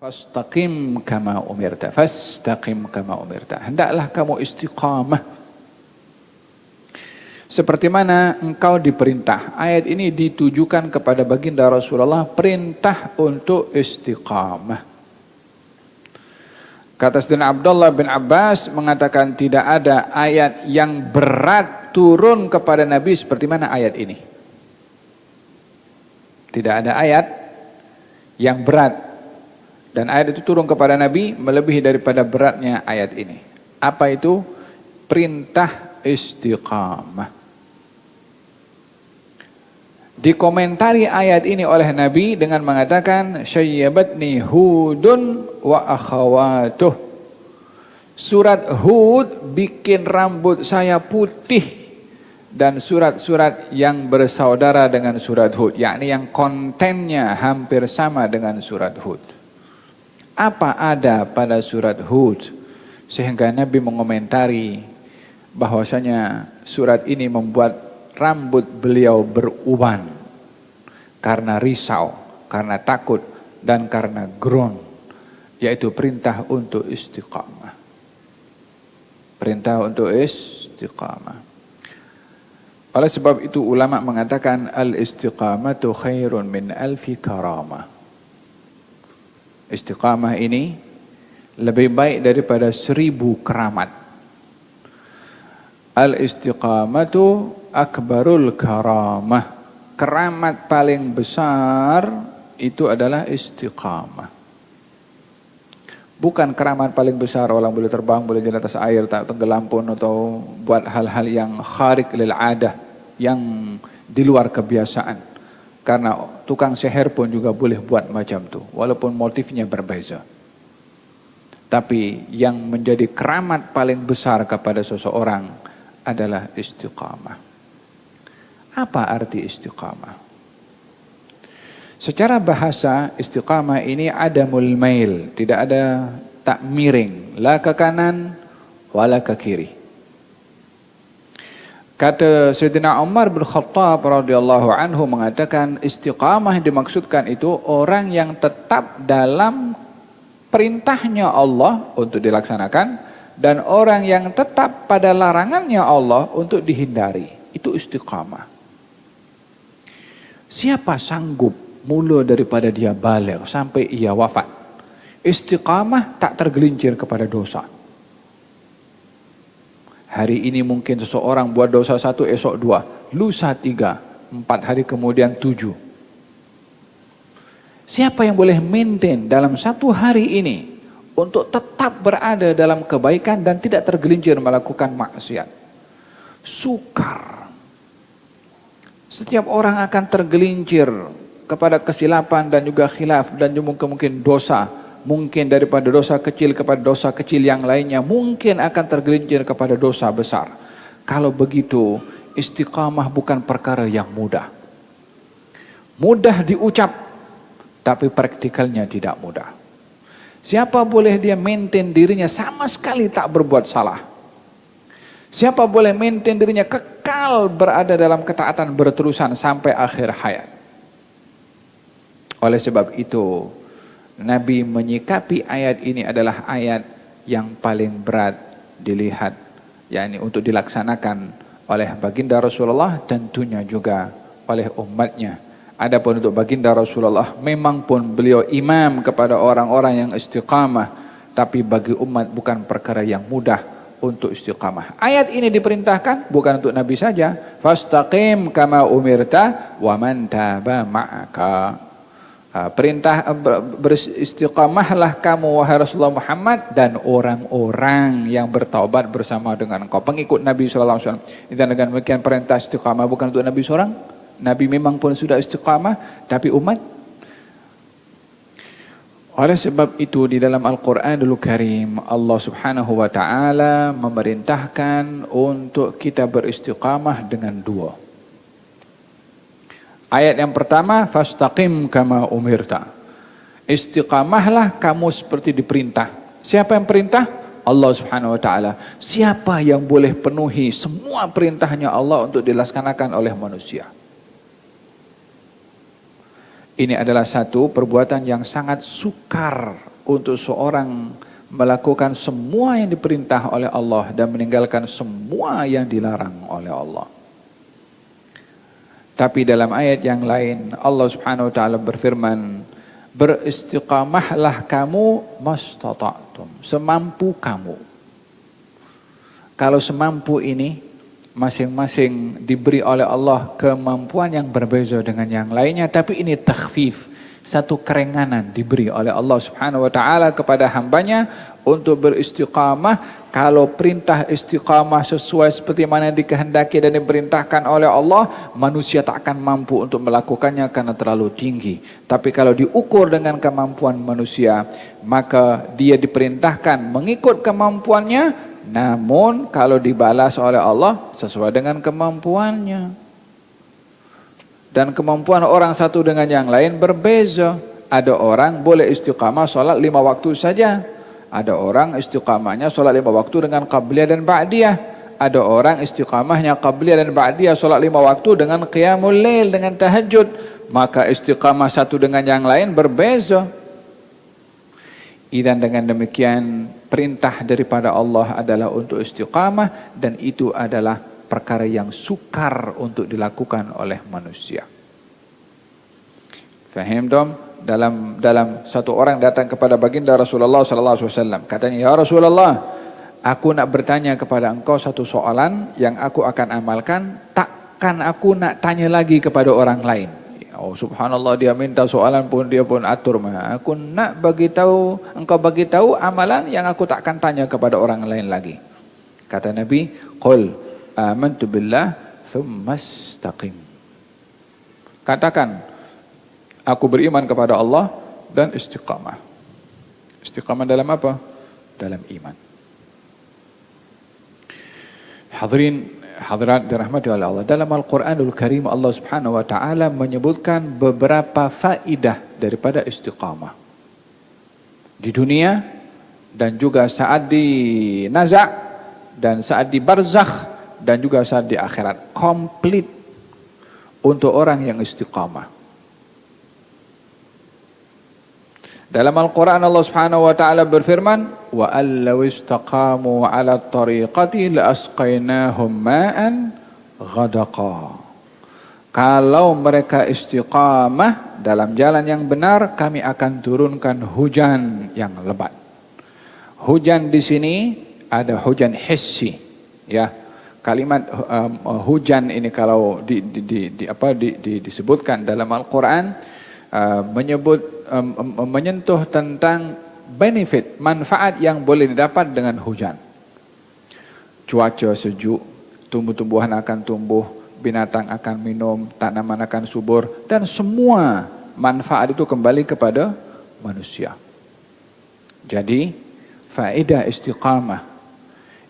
Fastaqim kama umirta. Fastaqim kama umirta. Hendaklah kamu istiqamah seperti mana engkau diperintah. Ayat ini ditujukan kepada baginda Rasulullah, perintah untuk istiqamah. Kata Sayyidina Abdullah bin Abbas mengatakan tidak ada ayat yang berat turun kepada Nabi seperti mana ayat ini. Tidak ada ayat yang berat dan ayat itu turun kepada Nabi melebihi daripada beratnya ayat ini. Apa itu? Perintah istiqamah. Dikomentari ayat ini oleh Nabi dengan mengatakan syayyabatni Hudun wa akhawatuh. Surat Hud bikin rambut saya putih, dan surat-surat yang bersaudara dengan surat Hud, yakni yang kontennya hampir sama dengan surat Hud. Apa ada pada surat Hud sehingga Nabi mengomentari bahwasanya surat ini membuat rambut beliau beruban karena risau, karena takut, dan karena groan, yaitu perintah untuk istiqamah. Perintah untuk istiqamah. Oleh sebab itu ulama mengatakan al-istiqamatu khairun min alfi karamah. Istiqamah ini lebih baik daripada 1000 keramat. Al-istiqamatu akbarul karamah. Keramat paling besar itu adalah istiqamah. Bukan keramat paling besar orang boleh terbang, boleh jalan atas air, tak tenggelam pun, atau buat hal-hal yang kharik lil adah, yang di luar kebiasaan. Karena tukang sihir pun juga boleh buat macam tu, walaupun motifnya berbeza. Tapi yang menjadi keramat paling besar kepada seseorang adalah istiqamah. Apa arti istiqamah? Secara bahasa istiqamah ini adamul mail, tidak ada tak miring, la ke kanan wala ke kiri. Kata Sayyidina Umar bin Khattab radhiyallahu anhu mengatakan istiqamah yang dimaksudkan itu orang yang tetap dalam perintahnya Allah untuk dilaksanakan dan orang yang tetap pada larangannya Allah untuk dihindari. Itu istiqamah. Siapa sanggup mula daripada dia baligh sampai ia wafat istiqamah tak tergelincir kepada dosa? Hari ini mungkin seseorang buat dosa 1, esok 2, lusa 3, 4 hari kemudian 7. Siapa yang boleh maintain dalam 1 hari ini untuk tetap berada dalam kebaikan dan tidak tergelincir melakukan maksiat? Sukar. Setiap orang akan tergelincir kepada kesilapan dan juga khilaf dan juga mungkin dosa. Mungkin daripada dosa kecil kepada dosa kecil yang lainnya, mungkin akan tergelincir kepada dosa besar. Kalau begitu, istiqamah bukan perkara yang mudah. Mudah diucap, tapi praktikalnya tidak mudah. Siapa boleh dia maintain dirinya sama sekali tak berbuat salah? Siapa boleh maintain dirinya kekal berada dalam ketaatan berterusan sampai akhir hayat? Oleh sebab itu, Nabi menyikapi ayat ini adalah ayat yang paling berat dilihat, yakni untuk dilaksanakan oleh baginda Rasulullah, tentunya juga oleh umatnya. Adapun untuk baginda Rasulullah, memang pun beliau imam kepada orang-orang yang istiqamah, tapi bagi umat bukan perkara yang mudah untuk istiqamah. Ayat ini diperintahkan bukan untuk Nabi saja, fastaqim kama umirta wa man taba ma'aka. Perintah beristiqamahlah kamu wahai Rasulullah Muhammad dan orang-orang yang bertaubat bersama dengan engkau, pengikut Nabi sallallahu alaihi wasallam. Dan dengan demikian perintah istiqamah bukan untuk Nabi seorang. Nabi memang pun sudah istiqamah, tapi umat. Oleh sebab itu di dalam Al-Qur'anul Karim Allah Subhanahu wa taala memerintahkan untuk kita beristiqamah dengan 2. Ayat yang pertama, fastaqim kama umirta. Istiqamahlah kamu seperti diperintah. Siapa yang perintah? Allah Subhanahu wa taala. Siapa yang boleh penuhi semua perintahnya Allah untuk dilaksanakan oleh manusia? Ini adalah satu perbuatan yang sangat sukar untuk seorang melakukan semua yang diperintah oleh Allah dan meninggalkan semua yang dilarang oleh Allah. Tapi dalam ayat yang lain Allah Subhanahu wa taala berfirman, beristiqamahlah kamu mastata'tum, semampu kamu. Kalau semampu ini masing-masing diberi oleh Allah kemampuan yang berbeza dengan yang lainnya, tapi ini takhfif, satu keringanan diberi oleh Allah Subhanahu wa taala kepada hambanya untuk beristiqamah. Kalau perintah istiqamah sesuai seperti mana yang dikehendaki dan diperintahkan oleh Allah, manusia tak akan mampu untuk melakukannya karena terlalu tinggi. Tapi kalau diukur dengan kemampuan manusia, maka dia diperintahkan mengikut kemampuannya, namun kalau dibalas oleh Allah sesuai dengan kemampuannya. Dan kemampuan orang satu dengan yang lain berbeza. Ada orang boleh istiqamah sholat 5 waktu saja. Ada orang istiqamahnya sholat 5 waktu dengan qabliyah dan ba'diyah. Ada orang istiqamahnya qabliyah dan ba'diyah sholat 5 waktu dengan qiyamul lail, dengan tahajud. Maka istiqamah satu dengan yang lain berbeza. Dan dengan demikian perintah daripada Allah adalah untuk istiqamah, dan itu adalah perkara yang sukar untuk dilakukan oleh manusia. Fahim dong? Dalam satu orang datang kepada baginda Rasulullah sallallahu alaihi wasallam, katanya, ya Rasulullah, aku nak bertanya kepada engkau satu soalan yang aku akan amalkan, takkan aku nak tanya lagi kepada orang lain. Oh subhanallah, dia minta soalan pun dia pun atur, aku nak engkau bagi tahu amalan yang aku takkan tanya kepada orang lain lagi. Kata Nabi, qul amantu billah thumma istaqim. Katakan, aku beriman kepada Allah dan istiqamah. Istiqamah dalam apa? Dalam iman. Hadirin hadirat dirahmati oleh Allah, dalam Al-Quranul Karim Allah Subhanahu wa taala menyebutkan beberapa faidah daripada istiqamah di dunia dan juga saat di naza' dan saat di barzakh dan juga saat di akhirat. Komplit untuk orang yang istiqamah. Dalam Al-Quran Allah Subhanahu wa taala berfirman, wa allaw istaqamu 'ala at-tariqati la asqainahum ma'an ghadaqa. Kalau mereka istiqamah dalam jalan yang benar, kami akan turunkan hujan yang lebat. Hujan di sini ada hujan hissi, ya. Kalimat hujan ini kalau disebutkan dalam Al-Quran menyentuh tentang benefit, manfaat yang boleh didapat dengan hujan. Cuaca sejuk, tumbuh-tumbuhan akan tumbuh, binatang akan minum, tanaman akan subur, dan semua manfaat itu kembali kepada manusia. Jadi faedah istiqamah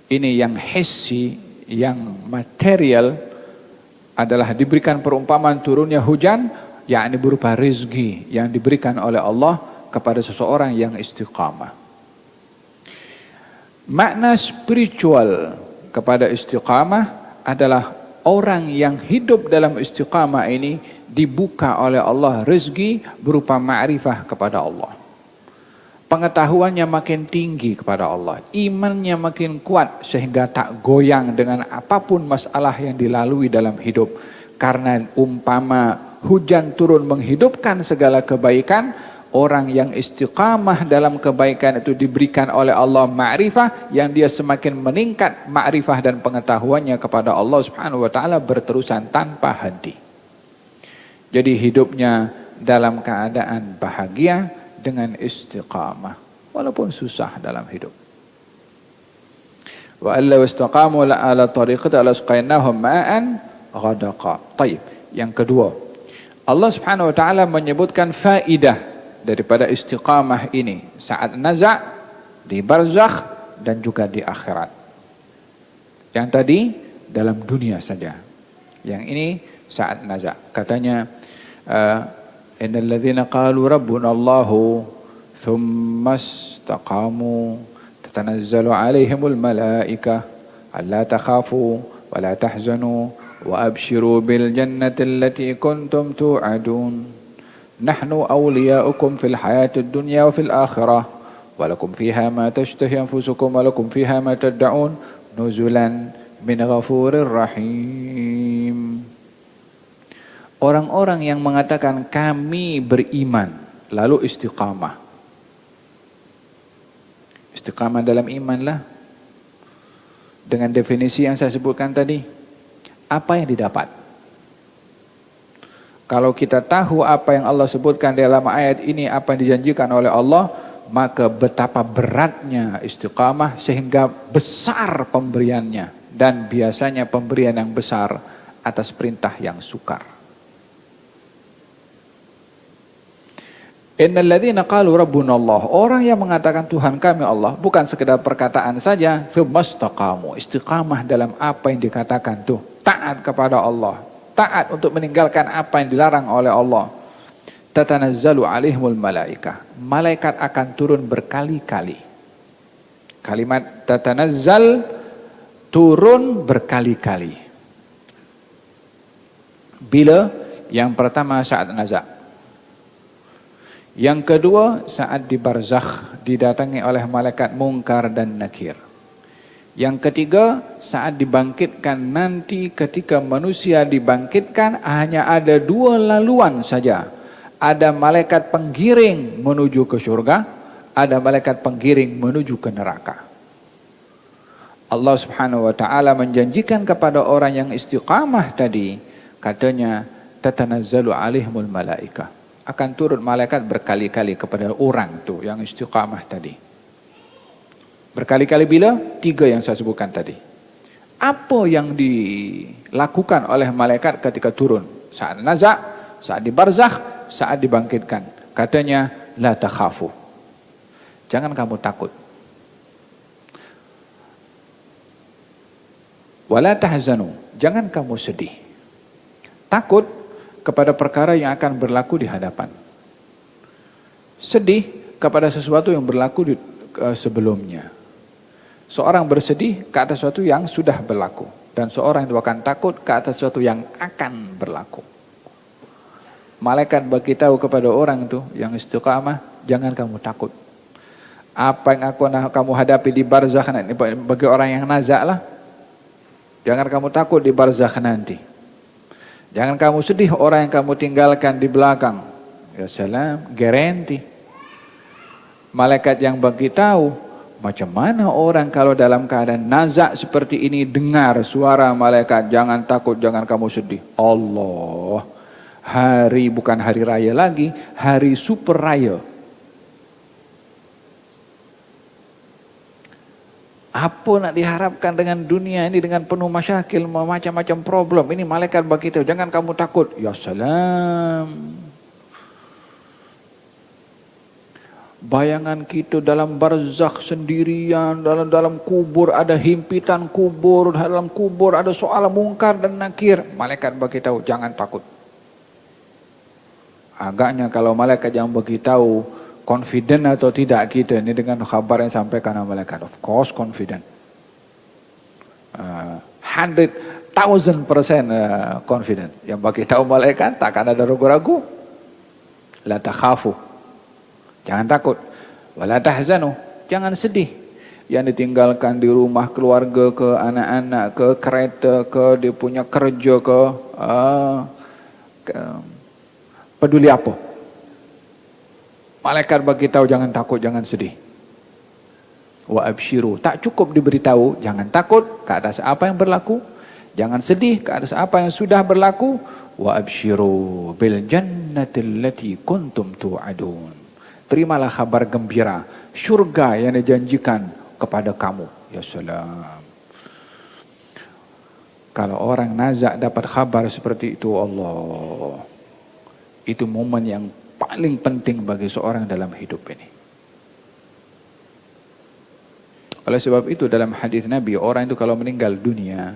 ini yang hissi, yang material adalah diberikan perumpamaan turunnya hujan, yakni berupa rezeki yang diberikan oleh Allah kepada seseorang yang istiqamah. Makna spiritual kepada istiqamah adalah orang yang hidup dalam istiqamah ini dibuka oleh Allah rezeki berupa ma'rifah kepada Allah. Pengetahuannya makin tinggi kepada Allah, imannya makin kuat sehingga tak goyang dengan apapun masalah yang dilalui dalam hidup. Karena umpama hujan turun menghidupkan segala kebaikan, orang yang istiqamah dalam kebaikan itu diberikan oleh Allah ma'rifah, yang dia semakin meningkat ma'rifah dan pengetahuannya kepada Allah Subhanahu wa taala berterusan tanpa henti. Jadi hidupnya dalam keadaan bahagia dengan istiqamah walaupun susah dalam hidup. Wa alla wastaqamu ala tariqati alasqainahum ma'an ghadaqa. Baik, yang kedua, Allah Subhanahu wa taala menyebutkan faidah daripada istiqamah ini saat naza', di barzakh dan juga di akhirat. Yang tadi dalam dunia saja. Yang ini saat naza'. Katanya innal ladzina qalu rabbuna Allahu thumma istaqamu tatanazzalu alaihimul malaikah alla takhafu wa la tahzanu wa abshiru bil jannati allati kuntum tu'adun nahnu awliya'ukum fil hayatid dunya wa fil akhirah walakum fiha ma tashtahi anfusukum walakum fiha ma tad'un nuzulan min ghafurir rahim. Orang-orang yang mengatakan kami beriman lalu istiqamah. Istiqamah dalam imanlah dengan definisi yang saya sebutkan tadi. Apa yang didapat? Kalau kita tahu apa yang Allah sebutkan dalam ayat ini, apa yang dijanjikan oleh Allah, maka betapa beratnya istiqamah sehingga besar pemberiannya. Dan biasanya pemberian yang besar atas perintah yang sukar. Innal ladzina qalu rabbuna Allah, orang yang mengatakan Tuhan kami Allah, bukan sekedar perkataan saja, tsumastaqamu, istiqamah dalam apa yang dikatakan tuh, taat kepada Allah, taat untuk meninggalkan apa yang dilarang oleh Allah. Tatanazzalu alaihimul malaikah, malaikat akan turun berkali-kali. Kalimat tatanazzal, turun berkali-kali. Bila? Yang pertama saat nazak. Yang kedua saat di barzakh, didatangi oleh malaikat Munkar dan Nakir. Yang ketiga saat dibangkitkan nanti, ketika manusia dibangkitkan hanya ada dua laluan saja. Ada malaikat penggiring menuju ke surga, ada malaikat penggiring menuju ke neraka. Allah Subhanahu wa taala menjanjikan kepada orang yang istiqamah tadi, katanya tatanazzalu alaihimul malaikah, akan turun malaikat berkali-kali kepada orang tu yang istiqamah tadi. Berkali-kali bila? 3 yang saya sebutkan tadi. Apa yang dilakukan oleh malaikat ketika turun? Saat nazak, saat di barzakh, saat dibangkitkan. Katanya, la takhafu. Jangan kamu takut. Wala tahzanu. Jangan kamu sedih. Takut kepada perkara yang akan berlaku di hadapan. Sedih kepada sesuatu yang berlaku sebelumnya. Seorang bersedih ke atas sesuatu yang sudah berlaku. Dan seorang itu akan takut ke atas sesuatu yang akan berlaku. Malaikat beritahu kepada orang itu yang istiqamah, jangan kamu takut. Apa yang kamu hadapi di barzakh nanti, bagi orang yang nazak lah. Jangan kamu takut di barzakh nanti. Jangan kamu sedih orang yang kamu tinggalkan di belakang. Ya salam, garanti. Malaikat yang beritahu, macam mana orang kalau dalam keadaan nazak seperti ini dengar suara malaikat, jangan takut, jangan kamu sedih. Allah, hari bukan hari raya lagi, hari super raya. Apa nak diharapkan dengan dunia ini dengan penuh masyakil, macam-macam problem. Ini malaikat beritahu, jangan kamu takut. Ya salam. Bayangan kita dalam barzakh sendirian, dalam kubur ada himpitan kubur, dalam kubur ada soal Munkar dan Nakir. Malaikat beritahu, jangan takut. Agaknya kalau malaikat yang beritahu, confident atau tidak kita ini dengan khabar yang disampaikan oleh malaikat? Of course confident. 100,000% confident. Yang beritahu malaikat takkan ada ragu-ragu. La takhafu. Jangan takut. Wala tahzanu. Jangan sedih. Yang ditinggalkan di rumah, keluarga ke, anak-anak ke, kereta ke, dia punya kerja ke peduli apa? Malaikat beritahu jangan takut, jangan sedih. Wa absyiru. Tak cukup diberitahu jangan takut ke atas apa yang berlaku, jangan sedih ke atas apa yang sudah berlaku. Wa absyiru bil jannatil lati kuntum tu'adun. Terimalah kabar gembira, syurga yang dijanjikan kepada kamu. Ya salam. Kalau orang nazak dapat kabar seperti itu, Allah, itu momen yang paling penting bagi seorang dalam hidup ini. Oleh sebab itu dalam hadis Nabi, orang itu kalau meninggal dunia,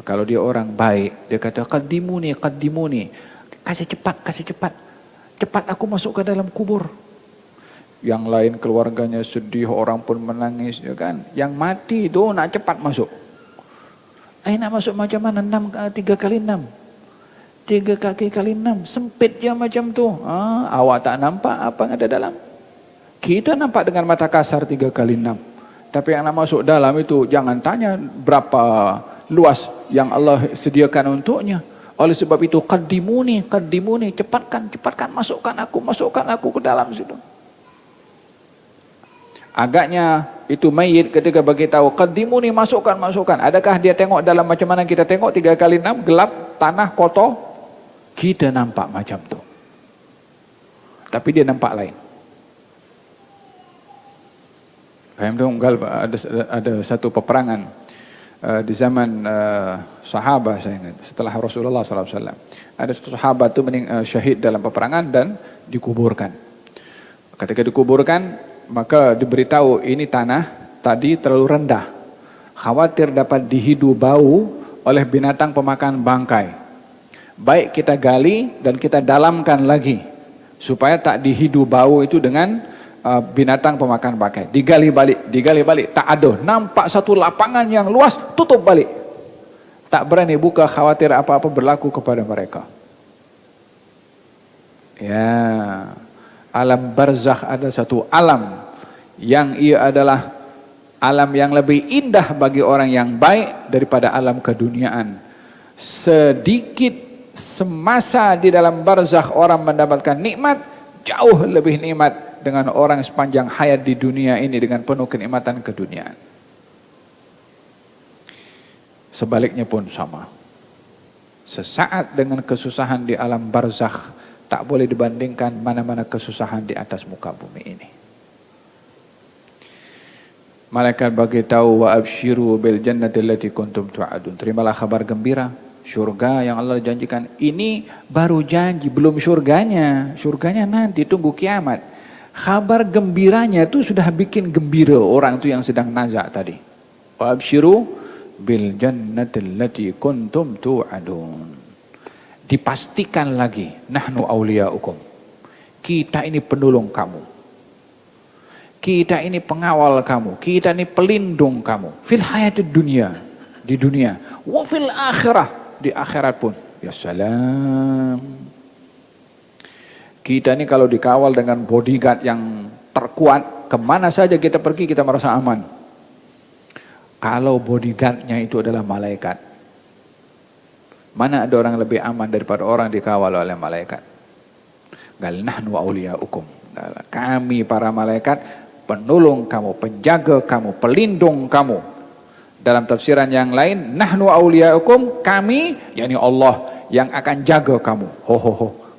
kalau dia orang baik, dia kata qaddimuni, qaddimuni, kasih cepat, cepat aku masuk ke dalam kubur. Yang lain keluarganya sedih, orang pun menangis, ya kan? Yang mati itu nak cepat masuk. Nak masuk macam mana? 3 kali 6. 3 kaki kali 6. Sempit je macam tu. Awak tak nampak apa yang ada dalam? Kita nampak dengan mata kasar 3 kali 6. Tapi yang nak masuk dalam itu jangan tanya berapa luas yang Allah sediakan untuknya. Oleh sebab itu qaddimuni, cepatkan, masukkan aku ke dalam situ. Agaknya itu mayit ketika bagi tahu qaddimuni, masukkan. Adakah dia tengok dalam macam mana kita tengok 3 kali 6, gelap, tanah, kotor? Kita nampak macam tu. Tapi dia nampak lain. Ada satu peperangan di zaman sahabat, saya ingat, setelah Rasulullah SAW. Ada satu sahabat itu syahid dalam peperangan dan dikuburkan. Ketika dikuburkan, maka diberitahu ini tanah tadi terlalu rendah, khawatir dapat dihidu bau oleh binatang pemakan bangkai. Baik kita gali dan kita dalamkan lagi supaya tak dihidu bau itu dengan binatang pemakan bangkai. Digali balik, tak ada. Nampak satu lapangan yang luas, tutup balik. Tak berani buka, khawatir apa-apa berlaku kepada mereka. Ya, alam barzakh ada satu alam yang ia adalah alam yang lebih indah bagi orang yang baik daripada alam keduniaan. Sedikit semasa di dalam barzakh orang mendapatkan nikmat, jauh lebih nikmat dengan orang sepanjang hayat di dunia ini dengan penuh kenikmatan keduniaan. Sebaliknya pun sama. Sesaat dengan kesusahan di alam barzakh tak boleh dibandingkan mana-mana kesusahan di atas muka bumi ini. Malaikat bagi tahu wa absyiru bil jannati allati kuntum tu'adun. Terimalah kabar gembira, syurga yang Allah janjikan. Ini baru janji, belum syurganya. Syurganya nanti, tunggu kiamat. Kabar gembiranya itu sudah bikin gembira orang itu yang sedang nazak tadi. Wa absyiru bil jannati allati kuntum tu'adun. Dipastikan lagi, nahnu awliyaukum. Kita ini penolong kamu. Kita ini pengawal kamu. Kita ini pelindung kamu. Fil hayatid dunia, di dunia. Wa fil akhirah, di akhirat pun. Ya salam. Kita ini kalau dikawal dengan bodyguard yang terkuat, kemana saja kita pergi kita merasa aman. Kalau bodyguardnya itu adalah malaikat, mana ada orang lebih aman daripada orang dikawal oleh malaikat? Gal nahnu awliyaukum. Kami para malaikat penolong kamu, penjaga kamu, pelindung kamu. Dalam tafsiran yang lain, nahnu awliyaukum, kami, yakni Allah yang akan jaga kamu.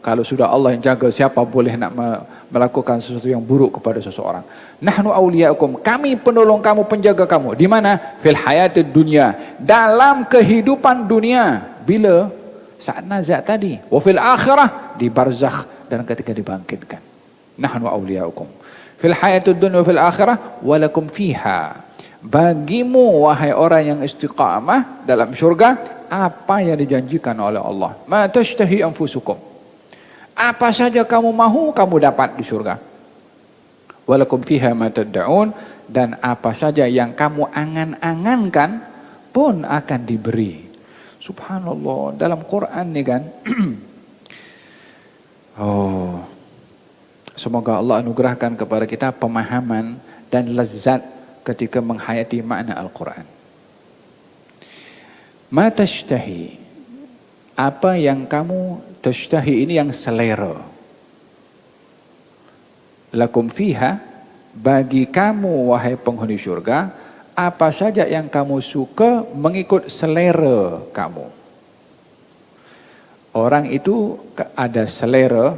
Kalau sudah Allah yang jaga, siapa boleh nak melakukan sesuatu yang buruk kepada seseorang. Nahnu awliyaukum, kami penolong kamu, penjaga kamu. Di mana? Fil hayatid dunya, dalam kehidupan dunia. Bila? Saat nazak tadi. Wa fil akhirah, di barzakh dan ketika dibangkitkan. Nahnu awliyaukum. Fil hayatid dunya wa fil akhirah, walakum fiha. Bagimu wahai orang yang istiqamah dalam syurga, apa yang dijanjikan oleh Allah. Ma tashtahi anfusukum. Apa saja kamu mahu, kamu dapat di surga. Walakum fiha ma tad'un, dan apa saja yang kamu angan-angankan pun akan diberi. Subhanallah, dalam Quran nih kan. Semoga Allah anugerahkan kepada kita pemahaman dan lezat ketika menghayati makna Al-Quran. Ma tashtahi, apa yang kamu tashtahi ini yang selera. Lakum fiha, bagi kamu wahai penghuni syurga, apa saja yang kamu suka mengikut selera kamu. Orang itu ada selera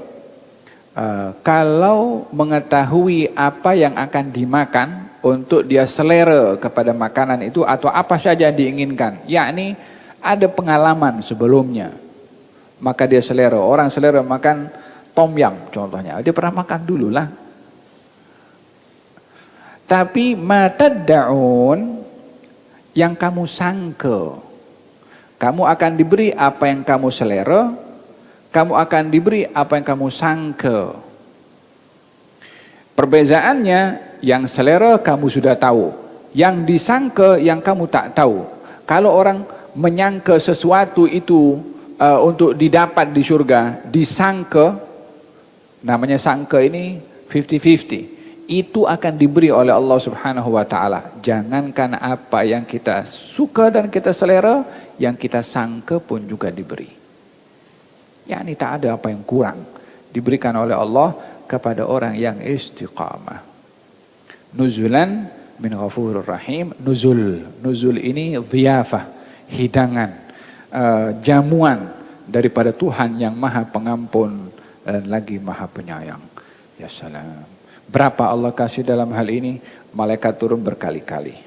kalau mengetahui apa yang akan dimakan untuk dia selera kepada makanan itu atau apa saja diinginkan. Yakni ada pengalaman sebelumnya. Maka dia selera. Orang selera makan tom yum contohnya. Dia pernah makan dulu lah. Tapi matad'un, yang kamu sangka. Kamu akan diberi apa yang kamu selera. Kamu akan diberi apa yang kamu sangka. Perbezaannya, yang selera kamu sudah tahu. Yang disangka yang kamu tak tahu. Kalau orang menyangka sesuatu itu untuk didapat di surga, disangka, namanya sangka ini 50-50. itu akan diberi oleh Allah Subhanahu wa taala. Jangankan apa yang kita suka dan kita selera, yang kita sangka pun juga diberi. Yani tak ada apa yang kurang diberikan oleh Allah kepada orang yang istiqamah. Nuzulan min ghafurur rahim. Nuzul ini dhiyafah, hidangan, jamuan daripada Tuhan yang maha pengampun dan lagi maha penyayang. Ya salam. Berapa Allah kasih dalam hal ini? Malaikat turun berkali-kali.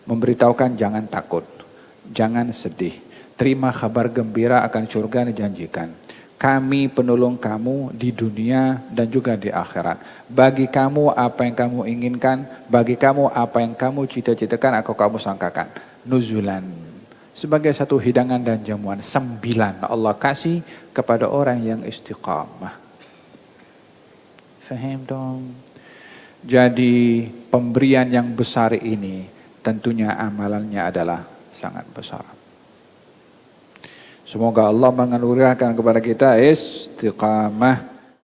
Memberitahukan jangan takut, jangan sedih. Terima kabar gembira akan surga yang dijanjikan. Kami penolong kamu di dunia dan juga di akhirat. Bagi kamu apa yang kamu inginkan, bagi kamu apa yang kamu cita-citakan atau kamu sangkakan. Nuzulan. Sebagai satu hidangan dan jamuan. 9 Allah kasih kepada orang yang istiqamah. Faham dong? Jadi pemberian yang besar ini tentunya amalannya adalah sangat besar. Semoga Allah menganugerahkan kepada kita istiqamah